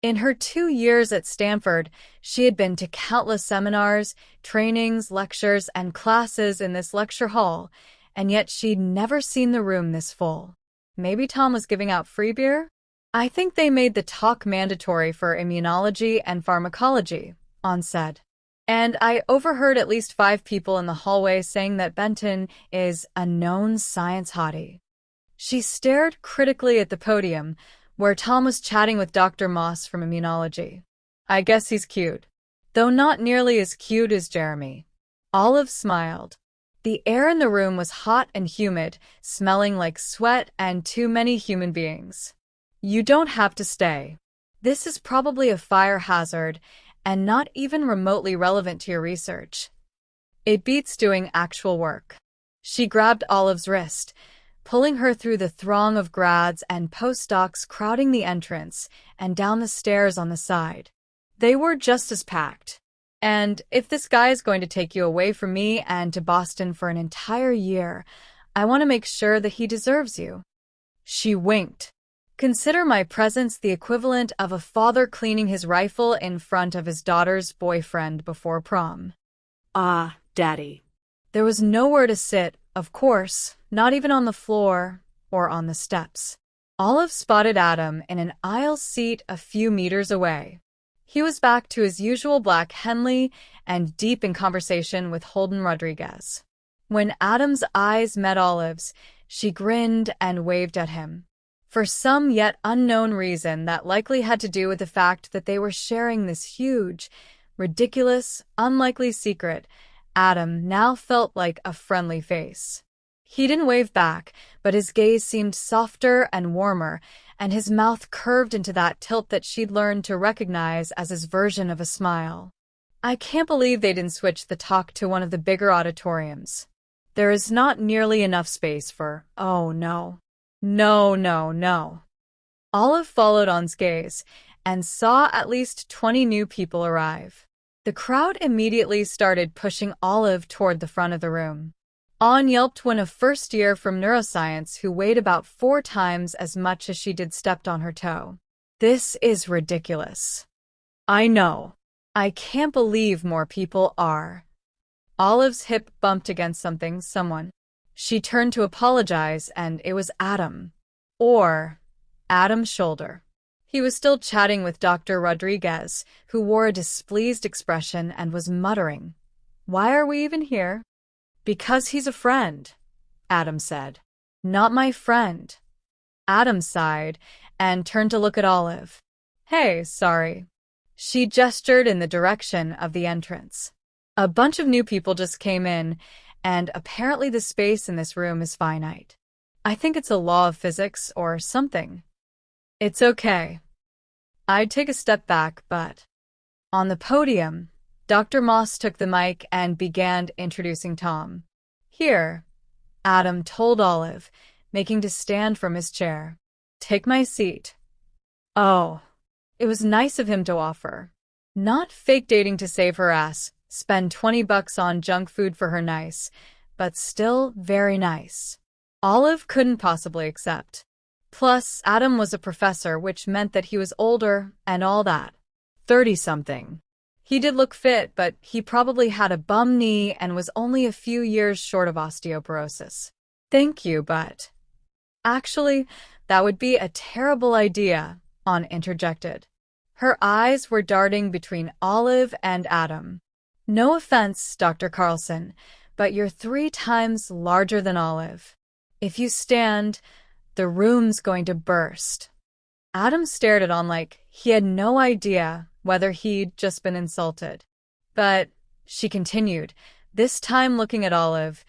In her 2 years at Stanford, she had been to countless seminars, trainings, lectures, and classes in this lecture hall, and yet she'd never seen the room this full. Maybe Tom was giving out free beer? I think they made the talk mandatory for immunology and pharmacology, On said. And I overheard at least 5 people in the hallway saying that Benton is a known science hottie. She stared critically at the podium, where Tom was chatting with Dr. Moss from immunology. I guess he's cute. Though not nearly as cute as Jeremy. Olive smiled. The air in the room was hot and humid, smelling like sweat and too many human beings. You don't have to stay. This is probably a fire hazard and not even remotely relevant to your research. It beats doing actual work. She grabbed Olive's wrist, pulling her through the throng of grads and postdocs crowding the entrance and down the stairs on the side. They were just as packed. And if this guy is going to take you away from me and to Boston for an entire year, I want to make sure that he deserves you. She winked. Consider my presence the equivalent of a father cleaning his rifle in front of his daughter's boyfriend before prom. Ah, Daddy. There was nowhere to sit, of course, not even on the floor or on the steps. Olive spotted Adam in an aisle seat a few meters away. He was back to his usual black Henley and deep in conversation with Holden Rodriguez. When Adam's eyes met Olive's, she grinned and waved at him. For some yet unknown reason that likely had to do with the fact that they were sharing this huge, ridiculous, unlikely secret, Adam now felt like a friendly face. He didn't wave back, but his gaze seemed softer and warmer, and his mouth curved into that tilt that she'd learned to recognize as his version of a smile. I can't believe they didn't switch the talk to one of the bigger auditoriums. There is not nearly enough space for, oh no. No. Olive followed On's gaze and saw at least 20 new people arrive. The crowd immediately started pushing Olive toward the front of the room. On yelped when a first year from neuroscience who weighed about 4 times as much as she did stepped on her toe. This is ridiculous. I know. I can't believe more people are. Olive's hip bumped against someone. She turned to apologize, and it was Adam. Or Adam's shoulder. He was still chatting with Dr. Rodriguez, who wore a displeased expression and was muttering, "Why are we even here?" "Because he's a friend," Adam said. "Not my friend." Adam sighed and turned to look at Olive. "Hey, sorry." She gestured in the direction of the entrance. A bunch of new people just came in, and apparently the space in this room is finite. I think it's a law of physics or something. It's okay. I'd take a step back, but... On the podium, Dr. Moss took the mic and began introducing Tom. "Here," Adam told Olive, making to stand from his chair. "Take my seat." Oh, it was nice of him to offer. Not fake dating to save her ass, spend $20 on junk food for her nice, but still very nice. Olive couldn't possibly accept. Plus, Adam was a professor, which meant that he was older and all that. 30-something. He did look fit, but he probably had a bum knee and was only a few years short of osteoporosis. "Thank you, but..." "Actually, that would be a terrible idea," On interjected. Her eyes were darting between Olive and Adam. "No offense, Dr. Carlson, but you're 3 times larger than Olive. If you stand, the room's going to burst." Adam stared at On like he had no idea whether he'd just been insulted. "But," she continued, this time looking at Olive,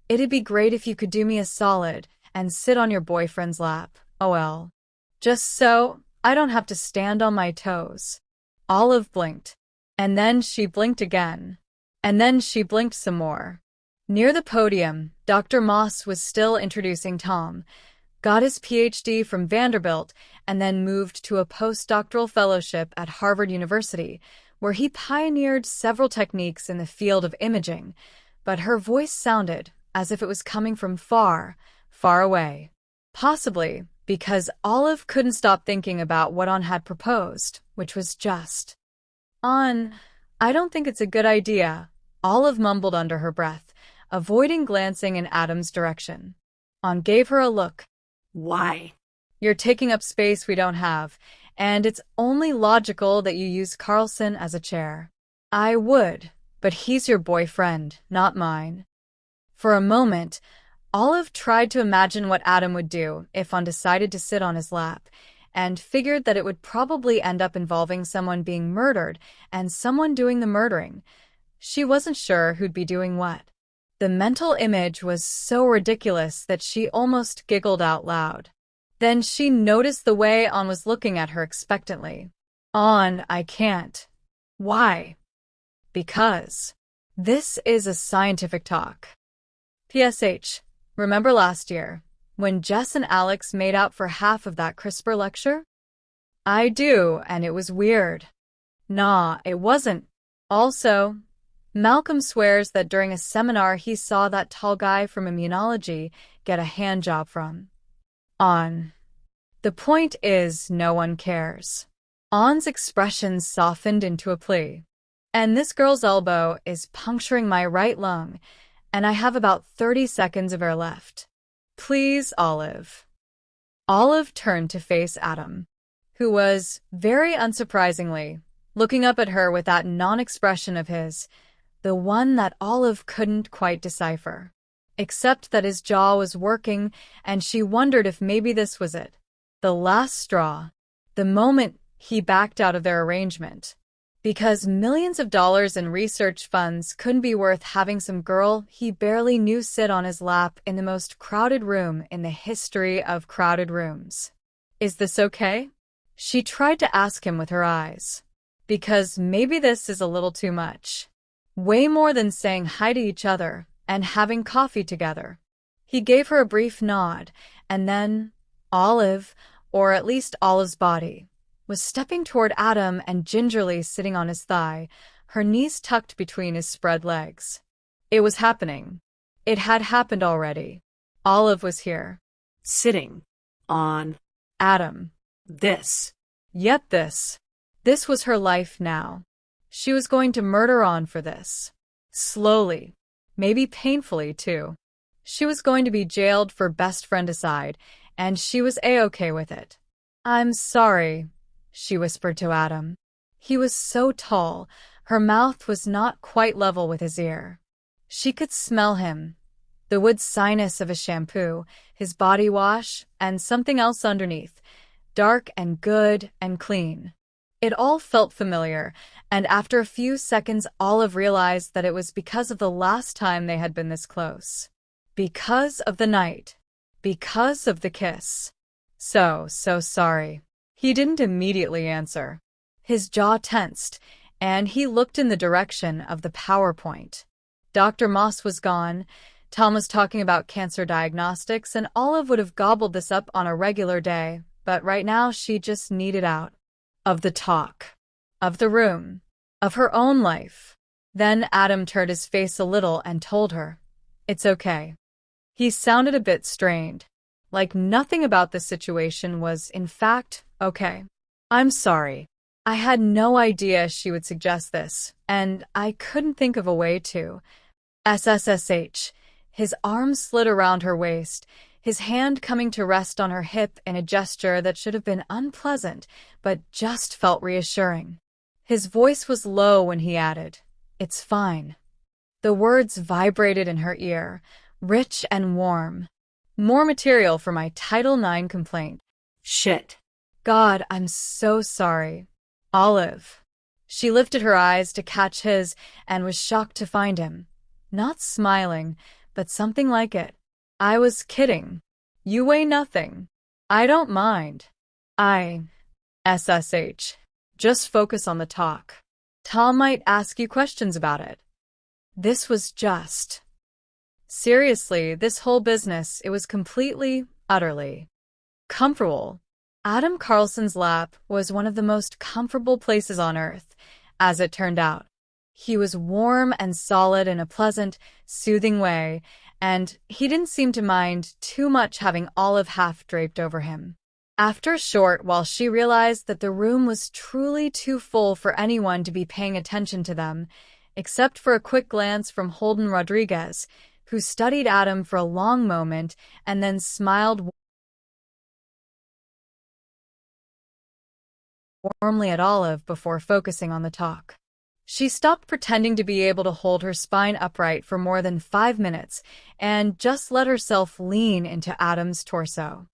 "it'd be great if you could do me a solid and sit on your boyfriend's lap, OL. Just so I don't have to stand on my toes." Olive blinked. And then she blinked again. And then she blinked some more. Near the podium, Dr. Moss was still introducing Tom, got his PhD from Vanderbilt, and then moved to a postdoctoral fellowship at Harvard University, where he pioneered several techniques in the field of imaging, but her voice sounded as if it was coming from far, far away. Possibly because Olive couldn't stop thinking about what On had proposed, which was just. On, I don't think it's a good idea, Olive mumbled under her breath, avoiding glancing in Adam's direction. On gave her a look. Why? You're taking up space we don't have, and it's only logical that you use Carlson as a chair. I would, but he's your boyfriend, not mine. For a moment, Olive tried to imagine what Adam would do if On decided to sit on his lap, and figured that it would probably end up involving someone being murdered and someone doing the murdering. She wasn't sure who'd be doing what. The mental image was so ridiculous that she almost giggled out loud. Then she noticed the way On was looking at her expectantly. On, I can't. Why? Because. This is a scientific talk. PSH, remember last year, when Jess and Alex made out for half of that CRISPR lecture? I do, and it was weird. Nah, it wasn't. Also, Malcolm swears that during a seminar he saw that tall guy from immunology get a handjob from On. The point is, no one cares. On's expression softened into a plea. And this girl's elbow is puncturing my right lung, and I have about 30 seconds of air left. Please, Olive. Olive turned to face Adam, who was, very unsurprisingly, looking up at her with that non-expression of his, the one that Olive couldn't quite decipher, except that his jaw was working, and she wondered if maybe this was it. The last straw, the moment he backed out of their arrangement. Because millions of dollars in research funds couldn't be worth having some girl he barely knew sit on his lap in the most crowded room in the history of crowded rooms. Is this okay? She tried to ask him with her eyes. Because maybe this is a little too much. Way more than saying hi to each other and having coffee together. He gave her a brief nod, and then Olive, or at least Olive's body, was stepping toward Adam and gingerly sitting on his thigh, her knees tucked between his spread legs. It was happening. It had happened already. Olive was here. Sitting on Adam. this. Yet this. This was her life now. She was going to murder On for this. Slowly. Maybe painfully, too. She was going to be jailed for best friendicide, and she was A-okay with it. I'm sorry, she whispered to Adam. He was so tall, her mouth was not quite level with his ear. She could smell him, the wood sinus of a shampoo, his body wash, and something else underneath, dark and good and clean. It all felt familiar, and after a few seconds Olive realized that it was because of the last time they had been this close. Because of the night. Because of the kiss. So sorry. He didn't immediately answer. His jaw tensed, and he looked in the direction of the PowerPoint. Dr. Moss was gone, Tom was talking about cancer diagnostics, and Olive would have gobbled this up on a regular day, but right now she just needed out. Of the talk. Of the room. Of her own life. Then Adam turned his face a little and told her, "It's okay." He sounded a bit strained, like nothing about the situation was, in fact, okay. I'm sorry. I had no idea she would suggest this, and I couldn't think of a way to. SSSH. His arm slid around her waist, his hand coming to rest on her hip in a gesture that should have been unpleasant, but just felt reassuring. His voice was low when he added, "It's fine." The words vibrated in her ear, rich and warm. More material for my Title IX complaint. Shit. God, I'm so sorry. Olive. She lifted her eyes to catch his and was shocked to find him. Not smiling, but something like it. I was kidding. You weigh nothing. I don't mind. SSH. Just focus on the talk. Tom might ask you questions about it. This was just. Seriously, this whole business, it was completely, utterly comfortable. Adam Carlson's lap was one of the most comfortable places on earth, as it turned out. He was warm and solid in a pleasant, soothing way, and he didn't seem to mind too much having Olive half draped over him. After a short while, she realized that the room was truly too full for anyone to be paying attention to them, except for a quick glance from Holden Rodriguez, who studied Adam for a long moment and then smiled warmly at Olive before focusing on the talk. She stopped pretending to be able to hold her spine upright for more than 5 minutes and just let herself lean into Adam's torso.